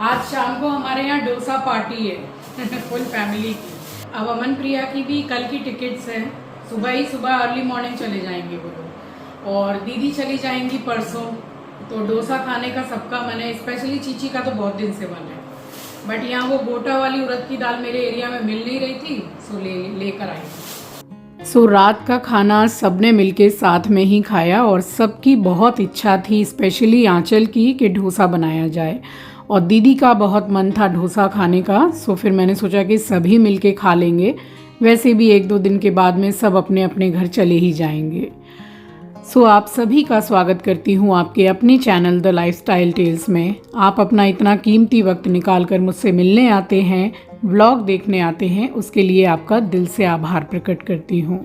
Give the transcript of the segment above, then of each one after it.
आज शाम को हमारे यहाँ डोसा पार्टी है फुल फैमिली की। अब अमन प्रिया की भी कल की टिकट्स हैं, सुबह अर्ली मॉर्निंग चले जाएंगे वो लोग, और दीदी चली जाएंगी परसों। तो डोसा खाने का सबका मन है, स्पेशली चीची का तो बहुत दिन से मन है, बट यहाँ वो गोटा वाली उड़द की दाल मेरे एरिया में मिल नहीं रही थी, सो लेकर आई। सो रात का खाना सबने मिलके साथ में ही खाया और सबकी बहुत इच्छा थी, स्पेशली आंचल की, कि डोसा बनाया जाए, और दीदी का बहुत मन था डोसा खाने का। सो फिर मैंने सोचा कि सभी मिलके खा लेंगे, वैसे भी 1-2 दिन के बाद में सब अपने अपने घर चले ही जाएंगे। सो आप सभी का स्वागत करती हूँ आपके अपने चैनल द लाइफस्टाइल टेल्स में। आप अपना इतना कीमती वक्त निकाल कर मुझसे मिलने आते हैं, व्लॉग देखने आते हैं, उसके लिए आपका दिल से आभार प्रकट करती हूँ।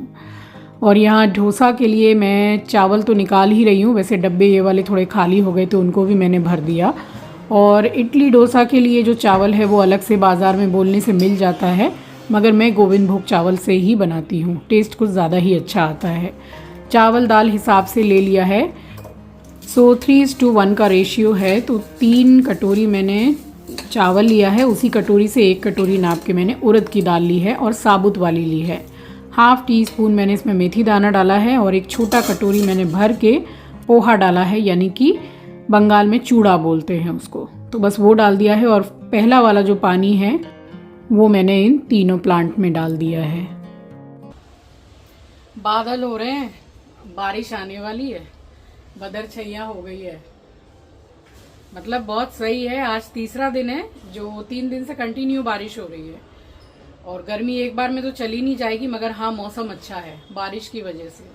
और यहाँ डोसा के लिए मैं चावल तो निकाल ही रही हूँ, वैसे डब्बे ये वाले थोड़े खाली हो गए तो उनको भी मैंने भर दिया। और इडली डोसा के लिए जो चावल है वो अलग से बाज़ार में बोलने से मिल जाता है, मगर मैं गोविंद भोग चावल से ही बनाती हूँ, टेस्ट कुछ ज़्यादा ही अच्छा आता है। चावल दाल हिसाब से ले लिया है, सो 3:1 का रेशियो है, तो 3 कटोरी मैंने चावल लिया है, उसी कटोरी से 1 कटोरी नाप के मैंने उड़द की दाल ली है और साबुत वाली ली है। 1/2 टीस्पून मैंने इसमें मेथी दाना डाला है और 1 छोटा कटोरी मैंने भर के पोहा डाला है, यानी कि बंगाल में चूड़ा बोलते हैं उसको, तो बस वो डाल दिया है। और पहला वाला जो पानी है वो मैंने इन तीनों प्लांट में डाल दिया है। बादल हो रहे हैं, बारिश आने वाली है, बदर छैया हो गई है, मतलब बहुत सही है। आज तीसरा दिन है जो 3 दिन से कंटिन्यू बारिश हो रही है, और गर्मी एक बार में तो चली नहीं जाएगी, मगर हाँ मौसम अच्छा है बारिश की वजह से।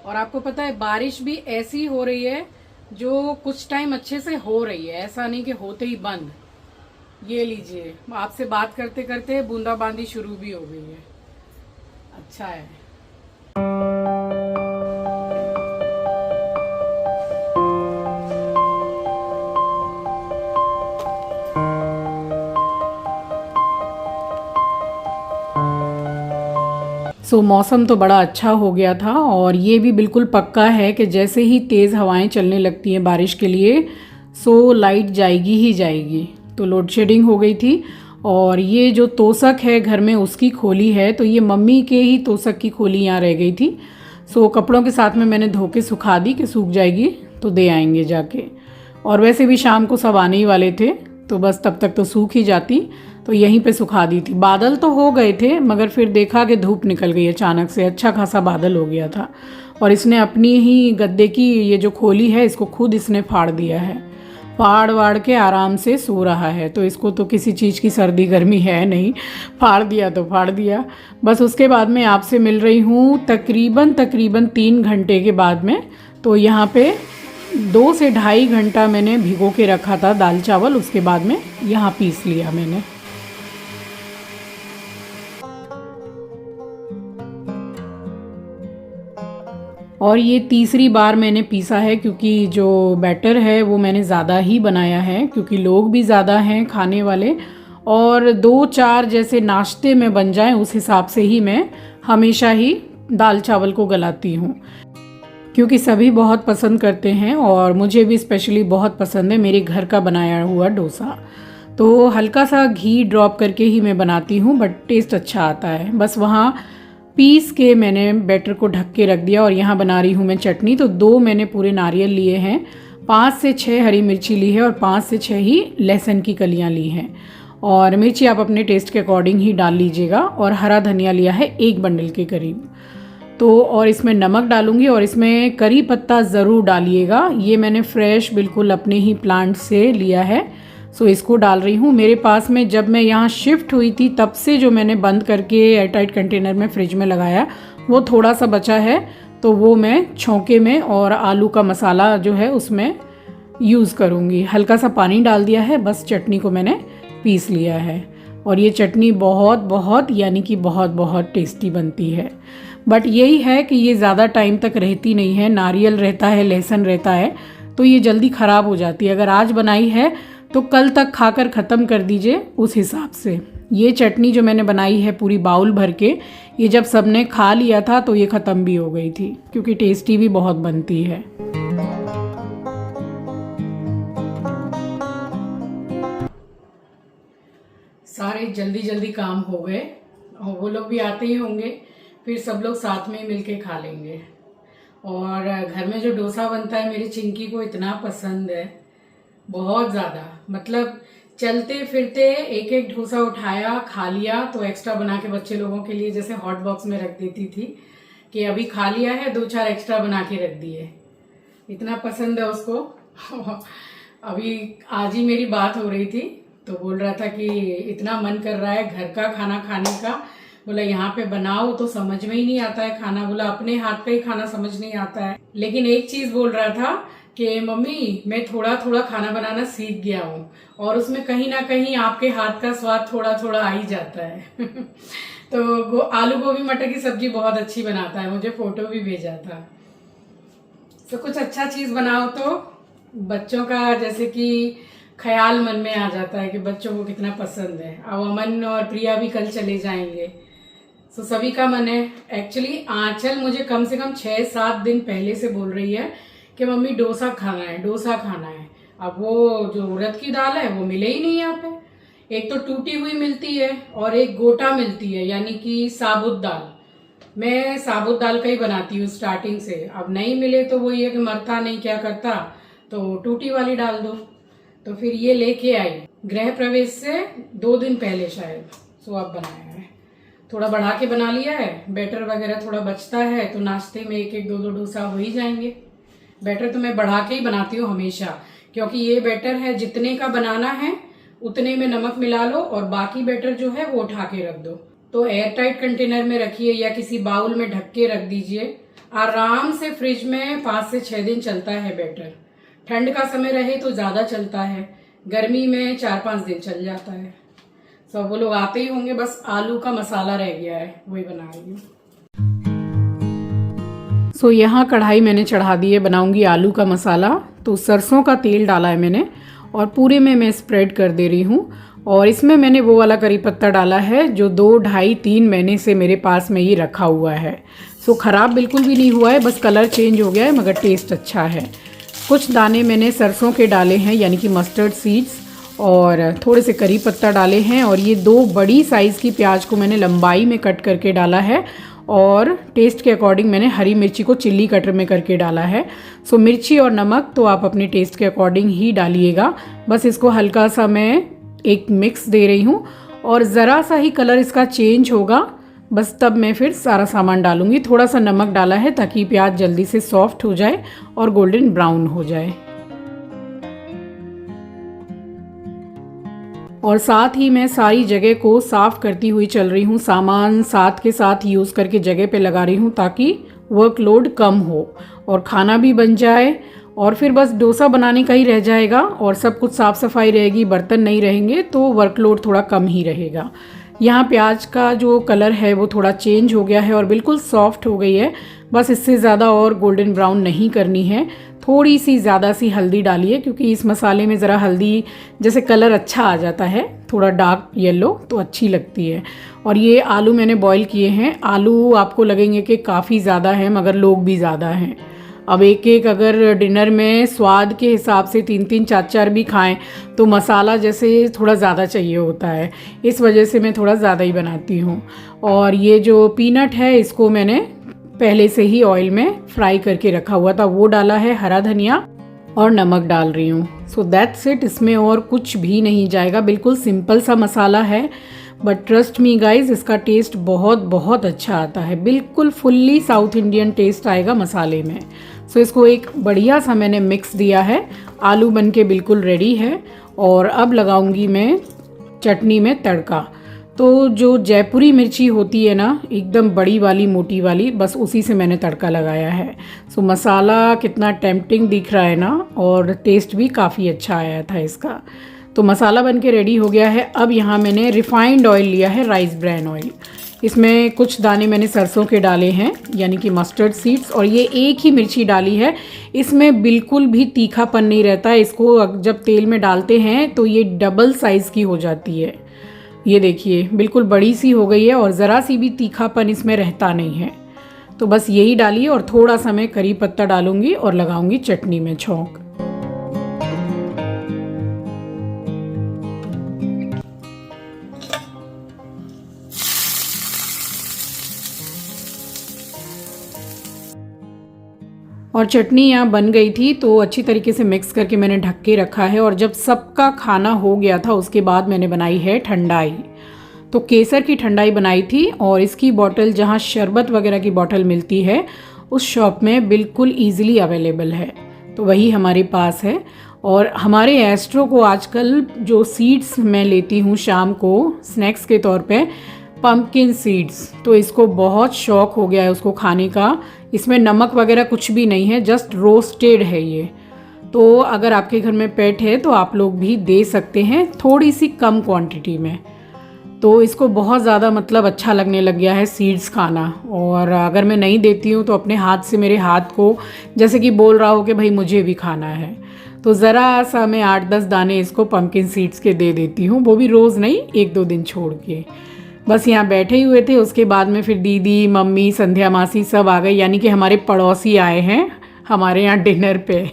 और आपको पता है बारिश भी ऐसी हो रही है जो कुछ टाइम अच्छे से हो रही है, ऐसा नहीं कि होते ही बंद। ये लीजिए, आपसे बात करते करते बूंदाबांदी शुरू भी हो गई है, अच्छा है। सो मौसम तो बड़ा अच्छा हो गया था, और ये भी बिल्कुल पक्का है कि जैसे ही तेज़ हवाएं चलने लगती हैं बारिश के लिए, सो लाइट जाएगी ही जाएगी। तो लोड शेडिंग हो गई थी, और ये जो तोशक है घर में उसकी खोली है, तो ये मम्मी के ही तोशक की खोली यहाँ रह गई थी। सो कपड़ों के साथ में मैंने धो के सुखा दी कि सूख जाएगी तो दे आएंगे जाके, और वैसे भी शाम को सब आने ही वाले थे, तो बस तब तक तो सूख ही जाती, तो यहीं पे सुखा दी थी। बादल तो हो गए थे, मगर फिर देखा कि धूप निकल गई अचानक से, अच्छा खासा बादल हो गया था। और इसने अपनी ही गद्दे की ये जो खोली है इसको खुद इसने फाड़ दिया है, फाड़ वाड़ के आराम से सो रहा है। तो इसको तो किसी चीज़ की सर्दी गर्मी है नहीं, फाड़ दिया तो फाड़ दिया। बस उसके बाद में आपसे मिल रही हूँ तकरीबन 3 घंटे के बाद में। तो यहाँ पे 2 से ढाई घंटा मैंने भिगो के रखा था दाल चावल, उसके बाद में यहाँ पीस लिया मैंने। और ये तीसरी बार मैंने पीसा है, क्योंकि जो बैटर है वो मैंने ज़्यादा ही बनाया है, क्योंकि लोग भी ज़्यादा हैं खाने वाले, और 2-4 जैसे नाश्ते में बन जाएं उस हिसाब से ही मैं हमेशा ही दाल चावल को गलाती हूँ, क्योंकि सभी बहुत पसंद करते हैं, और मुझे भी स्पेशली बहुत पसंद है मेरे घर का बनाया हुआ डोसा। तो हल्का सा घी ड्रॉप करके ही मैं बनाती हूँ, बट टेस्ट अच्छा आता है। बस वहाँ पीस के मैंने बैटर को ढक के रख दिया, और यहाँ बना रही हूँ मैं चटनी। तो 2 मैंने पूरे नारियल लिए हैं, 5 से 6 हरी मिर्ची ली है, और 5 से 6 ही लहसुन की कलियाँ ली हैं, और मिर्ची आप अपने टेस्ट के अकॉर्डिंग ही डाल लीजिएगा। और हरा धनिया लिया है 1 बंडल के करीब। तो और इसमें नमक डालूंगी, और इसमें करी पत्ता ज़रूर डालिएगा, ये मैंने फ्रेश बिल्कुल अपने ही प्लांट से लिया है। सो इसको डाल रही हूँ। मेरे पास में जब मैं यहाँ शिफ्ट हुई थी तब से जो मैंने बंद करके एयरटाइट कंटेनर में फ्रिज में लगाया, वो थोड़ा सा बचा है, तो वो मैं छौंके में और आलू का मसाला जो है उसमें यूज़ करूँगी। हल्का सा पानी डाल दिया है, बस चटनी को मैंने पीस लिया है, और ये चटनी बहुत बहुत यानी कि बहुत बहुत टेस्टी बनती है। बट यही है कि ये ज़्यादा टाइम तक रहती नहीं है, नारियल रहता है, लहसुन रहता है, तो ये जल्दी ख़राब हो जाती है। अगर आज बनाई है तो कल तक खाकर ख़त्म कर दीजिए उस हिसाब से। ये चटनी जो मैंने बनाई है पूरी बाउल भर के, ये जब सबने खा लिया था तो ये ख़त्म भी हो गई थी, क्योंकि टेस्टी भी बहुत बनती है। सारे जल्दी जल्दी काम हो गए और वो लोग भी आते ही होंगे, फिर सब लोग साथ में मिलके खा लेंगे। और घर में जो डोसा बनता है मेरी चिंकी को इतना पसंद है, बहुत ज़्यादा। मतलब चलते फिरते एक एक डोसा उठाया, खा लिया तो एक्स्ट्रा बना के बच्चे लोगों के लिए जैसे हॉट बॉक्स में रख देती थी कि अभी खा लिया है, 2-4 एक्स्ट्रा बना के रख दिए। इतना पसंद है उसको। अभी आज ही मेरी बात हो रही थी तो बोल रहा था कि इतना मन कर रहा है घर का खाना खाने का। बोला यहाँ पे बनाओ तो समझ में ही नहीं आता है खाना, बोला अपने हाथ का ही खाना समझ नहीं आता है। लेकिन एक चीज बोल रहा था कि मम्मी मैं थोड़ा थोड़ा खाना बनाना सीख गया हूँ और उसमें कहीं ना कहीं आपके हाथ का स्वाद थोड़ा थोड़ा आ ही जाता है। तो आलू गोभी मटर की सब्जी बहुत अच्छी बनाता है, मुझे फोटो भी भेजा था। तो कुछ अच्छा चीज बनाओ तो बच्चों का जैसे कि ख्याल मन में आ जाता है कि बच्चों को कितना पसंद है। अब अमन और प्रिया भी कल चले जाएंगे, तो सभी का मन है। एक्चुअली आंचल मुझे कम से कम 6-7 दिन पहले से बोल रही है कि मम्मी डोसा खाना है, डोसा खाना है। अब वो जो उड़द की दाल है वो मिले ही नहीं यहाँ पे। एक तो टूटी हुई मिलती है और एक गोटा मिलती है, यानी कि साबुत दाल। मैं साबुत दाल का ही बनाती हूँ स्टार्टिंग से। अब नहीं मिले तो वो ये कि मरता नहीं, क्या करता, तो टूटी वाली डाल दो। तो फिर ये लेके आई गृह प्रवेश से 2 दिन पहले शायद, सो अब बनाया है। थोड़ा बढ़ा के बना लिया है, बैटर वगैरह थोड़ा बचता है तो नाश्ते में 1-1 2-2 डोसा हो ही जाएंगे। बैटर तो मैं बढ़ा के ही बनाती हूँ हमेशा, क्योंकि ये बैटर है जितने का बनाना है उतने में नमक मिला लो और बाकी बैटर जो है वो उठा के रख दो। तो एयर टाइट कंटेनर में रखिए या किसी बाउल में ढक के रख दीजिए। आराम से फ्रिज में 5 से 6 दिन चलता है बैटर। ठंड का समय रहे तो ज्यादा चलता है, गर्मी में 4-5 दिन चल जाता है। सब वो लोग आते ही होंगे, बस आलू का मसाला रह गया है, वही बना रही हूँ। सो यहाँ कढ़ाई मैंने चढ़ा दी है, बनाऊंगी आलू का मसाला। तो सरसों का तेल डाला है मैंने और पूरे में मैं स्प्रेड कर दे रही हूँ। और इसमें मैंने वो वाला करी पत्ता डाला है जो 2-2.5-3 महीने से मेरे पास में ही रखा हुआ है। सो खराब बिल्कुल भी नहीं हुआ है, बस कलर चेंज हो गया है मगर टेस्ट अच्छा है। कुछ दाने मैंने सरसों के डाले हैं, यानी कि मस्टर्ड सीड्स, और थोड़े से करी पत्ता डाले हैं। और ये 2 बड़ी साइज़ की प्याज को मैंने लंबाई में कट करके डाला है और टेस्ट के अकॉर्डिंग मैंने हरी मिर्ची को चिल्ली कटर में करके डाला है। सो मिर्ची और नमक तो आप अपने टेस्ट के अकॉर्डिंग ही डालिएगा। बस इसको हल्का सा मैं एक मिक्स दे रही हूँ और ज़रा सा ही कलर इसका चेंज होगा, बस तब मैं फिर सारा सामान डालूंगी। थोड़ा सा नमक डाला है ताकि प्याज जल्दी से सॉफ्ट हो जाए और गोल्डन ब्राउन हो जाए। और साथ ही मैं सारी जगह को साफ करती हुई चल रही हूँ, सामान साथ के साथ यूज़ करके जगह पे लगा रही हूँ ताकि वर्कलोड कम हो और खाना भी बन जाए। और फिर बस डोसा बनाने का ही रह जाएगा और सब कुछ साफ़ सफाई रहेगी, बर्तन नहीं रहेंगे तो वर्कलोड थोड़ा कम ही रहेगा। यहाँ प्याज का जो कलर है वो थोड़ा चेंज हो गया है और बिल्कुल सॉफ्ट हो गई है। बस इससे ज़्यादा और गोल्डन ब्राउन नहीं करनी है। थोड़ी सी ज़्यादा सी हल्दी डालिए क्योंकि इस मसाले में ज़रा हल्दी जैसे कलर अच्छा आ जाता है, थोड़ा डार्क येलो तो अच्छी लगती है। और ये आलू मैंने बॉईल किए हैं। आलू आपको लगेंगे कि काफ़ी ज़्यादा है मगर लोग भी ज़्यादा हैं। अब एक एक अगर डिनर में स्वाद के हिसाब से 3-3 4-4 भी खाएं तो मसाला जैसे थोड़ा ज़्यादा चाहिए होता है, इस वजह से मैं थोड़ा ज़्यादा ही बनाती हूँ। और ये जो पीनट है इसको मैंने पहले से ही ऑयल में फ्राई करके रखा हुआ था, वो डाला है। हरा धनिया और नमक डाल रही हूँ। सो दैट्स इट, इसमें और कुछ भी नहीं जाएगा। बिल्कुल सिंपल सा मसाला है बट ट्रस्ट मी गाइज इसका टेस्ट बहुत बहुत अच्छा आता है। बिल्कुल फुल्ली साउथ इंडियन टेस्ट आएगा मसाले में। सो इसको एक बढ़िया सा मैंने मिक्स दिया है। आलू बन के बिल्कुल रेडी है और अब लगाऊंगी मैं चटनी में तड़का। तो जो जयपुरी मिर्ची होती है ना, एकदम बड़ी वाली मोटी वाली, बस उसी से मैंने तड़का लगाया है। सो मसाला कितना टेम्पटिंग दिख रहा है ना, और टेस्ट भी काफ़ी अच्छा आया था इसका। तो मसाला बन के रेडी हो गया है। अब यहाँ मैंने रिफाइंड ऑयल लिया है, राइस ब्रैन ऑयल। इसमें कुछ दाने मैंने सरसों के डाले हैं, यानी कि मस्टर्ड सीड्स, और ये एक ही मिर्ची डाली है। इसमें बिल्कुल भी तीखापन नहीं रहता है। इसको जब तेल में डालते हैं तो ये डबल साइज़ की हो जाती है। ये देखिए बिल्कुल बड़ी सी हो गई है और ज़रा सी भी तीखापन इसमें रहता नहीं है। तो बस यही डालिए और थोड़ा सा मैं करी पत्ता डालूंगी और लगाऊंगी चटनी में छौंक। और चटनी यहाँ बन गई थी तो अच्छी तरीके से मिक्स करके मैंने ढक के रखा है। और जब सबका खाना हो गया था उसके बाद मैंने बनाई है ठंडाई। तो केसर की ठंडाई बनाई थी और इसकी बॉटल जहाँ शरबत वगैरह की बॉटल मिलती है उस शॉप में बिल्कुल ईजिली अवेलेबल है, तो वही हमारे पास है। और हमारे एस्ट्रो को आजकल जो सीड्स मैं लेती हूँ शाम को स्नैक्स के तौर पे, पम्पकिन सीड्स, तो इसको बहुत शौक हो गया है उसको खाने का। इसमें नमक वगैरह कुछ भी नहीं है, जस्ट रोस्टेड है ये। तो अगर आपके घर में पेट है तो आप लोग भी दे सकते हैं थोड़ी सी कम क्वांटिटी में। तो इसको बहुत ज़्यादा मतलब अच्छा लगने लग गया है सीड्स खाना। और अगर मैं नहीं देती हूँ तो अपने हाथ से मेरे हाथ को जैसे कि बोल रहा हो कि भाई मुझे भी खाना है, तो ज़रा सा मैं 8-10 दाने इसको पम्पकिन सीड्स के दे देती हूँ, वो भी रोज़ नहीं, 1-2 दिन छोड़ के। बस यहाँ बैठे ही हुए थे, उसके बाद में फिर दीदी, मम्मी, संध्या मासी सब आ गए, यानी कि हमारे पड़ोसी आए हैं हमारे यहाँ डिनर पे।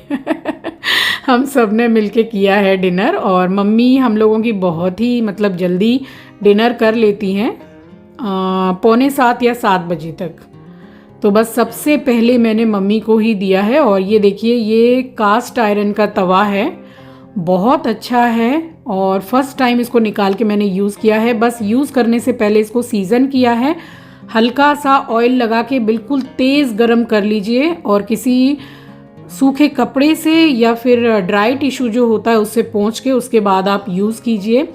हम सब ने मिलके किया है डिनर। और मम्मी हम लोगों की बहुत ही मतलब जल्दी डिनर कर लेती हैं, 6:45 या 7 बजे तक। तो बस सबसे पहले मैंने मम्मी को ही दिया है। और ये देखिए, ये कास्ट आयरन का तवा है, बहुत अच्छा है और फर्स्ट टाइम इसको निकाल के मैंने यूज़ किया है। बस यूज़ करने से पहले इसको सीज़न किया है, हल्का सा ऑयल लगा के बिल्कुल तेज़ गरम कर लीजिए और किसी सूखे कपड़े से या फिर ड्राई टिश्यू जो होता है उससे पोंछ के उसके बाद आप यूज़ कीजिए।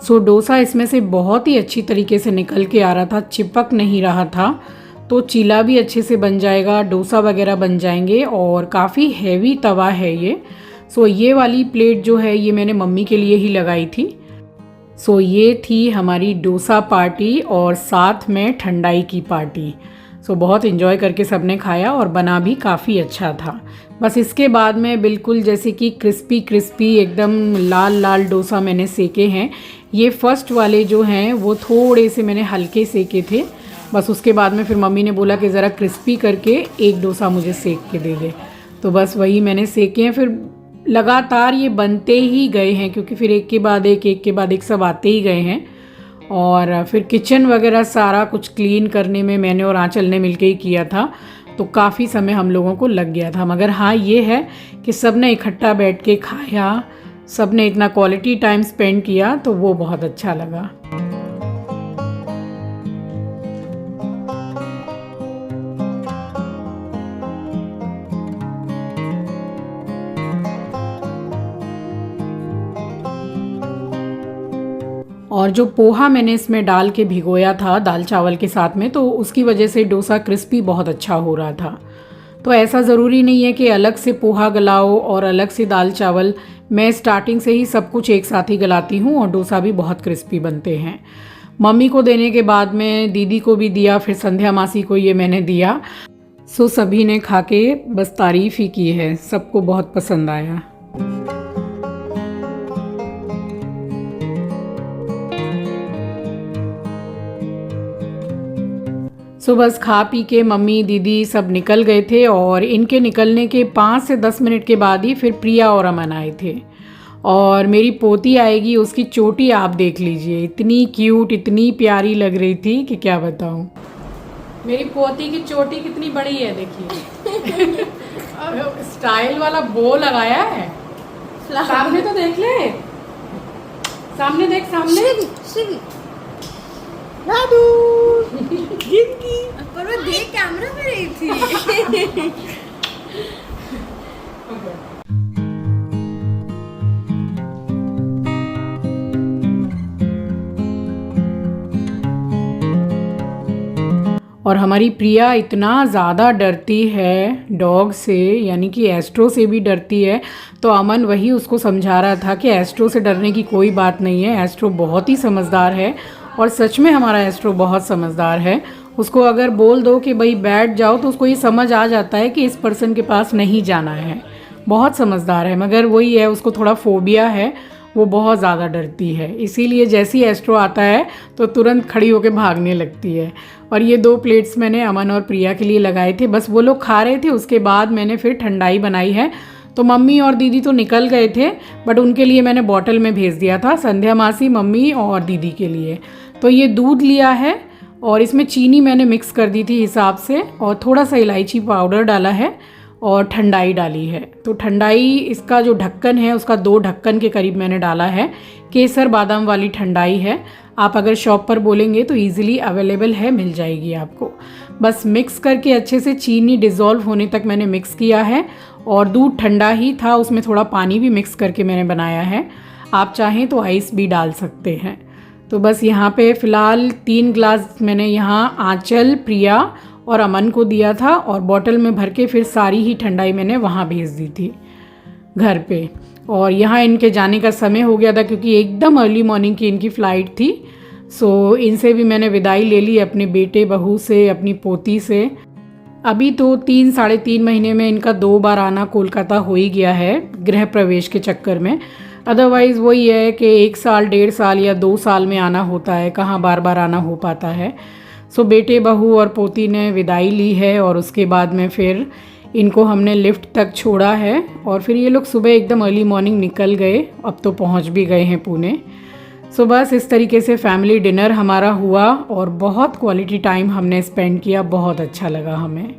सो डोसा इसमें से बहुत ही अच्छी तरीके से निकल के आ रहा था, चिपक नहीं रहा था। तो चीला भी अच्छे से बन जाएगा, डोसा वगैरह बन जाएंगे। और काफ़ी हैवी तवा है ये। सो ये वाली प्लेट जो है ये मैंने मम्मी के लिए ही लगाई थी। सो ये थी हमारी डोसा पार्टी और साथ में ठंडाई की पार्टी। सो बहुत इन्जॉय करके सबने खाया और बना भी काफ़ी अच्छा था। बस इसके बाद में बिल्कुल जैसे कि क्रिस्पी क्रिस्पी एकदम लाल लाल डोसा मैंने सेके हैं। ये फर्स्ट वाले जो हैं वो थोड़े से मैंने हल्के सेके थे। बस उसके बाद में फिर मम्मी ने बोला कि ज़रा क्रिस्पी करके एक डोसा मुझे सेक के दे दे, तो बस वही मैंने सेके हैं। फिर लगातार ये बनते ही गए हैं क्योंकि फिर एक के बाद एक सब आते ही गए हैं। और फिर किचन वगैरह सारा कुछ क्लीन करने में मैंने और आंचल ने मिलके ही किया था, तो काफ़ी समय हम लोगों को लग गया था। मगर हाँ ये है कि सब ने इकट्ठा बैठ के खाया, सब ने इतना क्वालिटी टाइम स्पेंड किया, तो वो बहुत अच्छा लगा। और जो पोहा मैंने इसमें डाल के भिगोया था दाल चावल के साथ में, तो उसकी वजह से डोसा क्रिस्पी बहुत अच्छा हो रहा था। तो ऐसा ज़रूरी नहीं है कि अलग से पोहा गलाओ और अलग से दाल चावल। मैं स्टार्टिंग से ही सब कुछ एक साथ ही गलाती हूँ और डोसा भी बहुत क्रिस्पी बनते हैं। मम्मी को देने के बाद में दीदी को भी दिया, फिर संध्या मासी को ये मैंने दिया। सो सभी ने खा के बस तारीफ़ ही की है, सबको बहुत पसंद आया। सो बस खा पी के मम्मी दीदी सब निकल गए थे। और इनके निकलने के 5 से 10 मिनट के बाद ही फिर प्रिया और अमन आए थे। और मेरी पोती आएगी, उसकी चोटी आप देख लीजिए, इतनी क्यूट, इतनी प्यारी लग रही थी कि क्या बताऊं। मेरी पोती की चोटी कितनी बड़ी है देखिए। स्टाइल वाला बो लगाया है। सामने तो देख ले, सामने देख, सामने पर वो देख कैमरा में रही थी। और हमारी प्रिया इतना ज़्यादा डरती है डॉग से, यानी कि एस्ट्रो से भी डरती है। तो अमन वही उसको समझा रहा था कि एस्ट्रो से डरने की कोई बात नहीं है, एस्ट्रो बहुत ही समझदार है। और सच में हमारा एस्ट्रो बहुत समझदार है। उसको अगर बोल दो कि भाई बैठ जाओ तो उसको ये समझ आ जाता है कि इस पर्सन के पास नहीं जाना है। बहुत समझदार है, मगर वही है, उसको थोड़ा फोबिया है, वो बहुत ज़्यादा डरती है। इसीलिए जैसे ही एस्ट्रो आता है तो तुरंत खड़ी होकर भागने लगती है। और ये 2 प्लेट्स मैंने अमन और प्रिया के लिए लगाए थे, बस वो लोग खा रहे थे। उसके बाद मैंने फिर ठंडाई बनाई है। तो मम्मी और दीदी तो निकल गए थे, बट उनके लिए मैंने बॉटल में भेज दिया था, संध्या मासी, मम्मी और दीदी के लिए। तो ये दूध लिया है और इसमें चीनी मैंने मिक्स कर दी थी हिसाब से, और थोड़ा सा इलायची पाउडर डाला है और ठंडाई डाली है। तो ठंडाई इसका जो ढक्कन है उसका 2 ढक्कन के करीब मैंने डाला है। केसर बादाम वाली ठंडाई है, आप अगर शॉप पर बोलेंगे तो ईज़िली अवेलेबल है, मिल जाएगी आपको। बस मिक्स करके अच्छे से चीनी डिज़ोल्व होने तक मैंने मिक्स किया है, और दूध ठंडा ही था, उसमें थोड़ा पानी भी मिक्स करके मैंने बनाया है। आप चाहें तो आइस भी डाल सकते हैं। तो बस यहाँ पे फ़िलहाल 3 ग्लास मैंने यहाँ आंचल, प्रिया और अमन को दिया था, और बॉटल में भर के फिर सारी ही ठंडाई मैंने वहाँ भेज दी थी घर पे। और यहाँ इनके जाने का समय हो गया था क्योंकि एकदम अर्ली मॉर्निंग की इनकी फ़्लाइट थी। सो इनसे भी मैंने विदाई ले ली, अपने बेटे बहू से, अपनी पोती से। अभी तो 3 साढ़े 3 महीने में इनका 2 बार आना कोलकाता हो ही गया है गृह प्रवेश के चक्कर में। अदरवाइज़ वही है कि 1 साल, 1.5 साल या 2 साल में आना होता है, कहाँ बार बार आना हो पाता है। सो बेटे बहू और पोती ने विदाई ली है, और उसके बाद में फिर इनको हमने लिफ्ट तक छोड़ा है, और फिर ये लोग सुबह एकदम अर्ली मॉर्निंग निकल गए, अब तो पहुंच भी गए हैं पुणे। सो बस इस तरीके से फैमिली डिनर हमारा हुआ, और बहुत क्वालिटी टाइम हमने स्पेंड किया, बहुत अच्छा लगा हमें।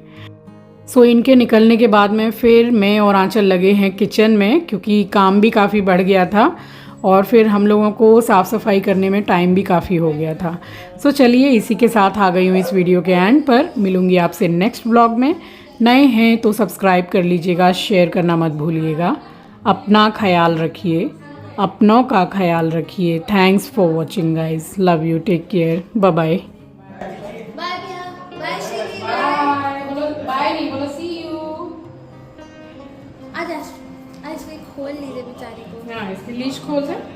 सो इनके निकलने के बाद में फिर मैं और आंचल लगे हैं किचन में, क्योंकि काम भी काफ़ी बढ़ गया था, और फिर हम लोगों को साफ़ सफाई करने में टाइम भी काफ़ी हो गया था। सो चलिए, इसी के साथ आ गई हूँ इस वीडियो के एंड पर। मिलूँगी आपसे नेक्स्ट व्लॉग में। नए हैं तो सब्सक्राइब कर लीजिएगा, शेयर करना मत भूलिएगा। अपना ख्याल रखिए, अपनों का ख्याल रखिए। Thanks for watching guys, love you, take care, bye bye. Bye भैया, बाय श्री। बाय बोलो, बाय नहीं बोलो, सी यू। आज इसको खोल लीजिए बेचारी को। हाँ, इसकी लीश खोल दे।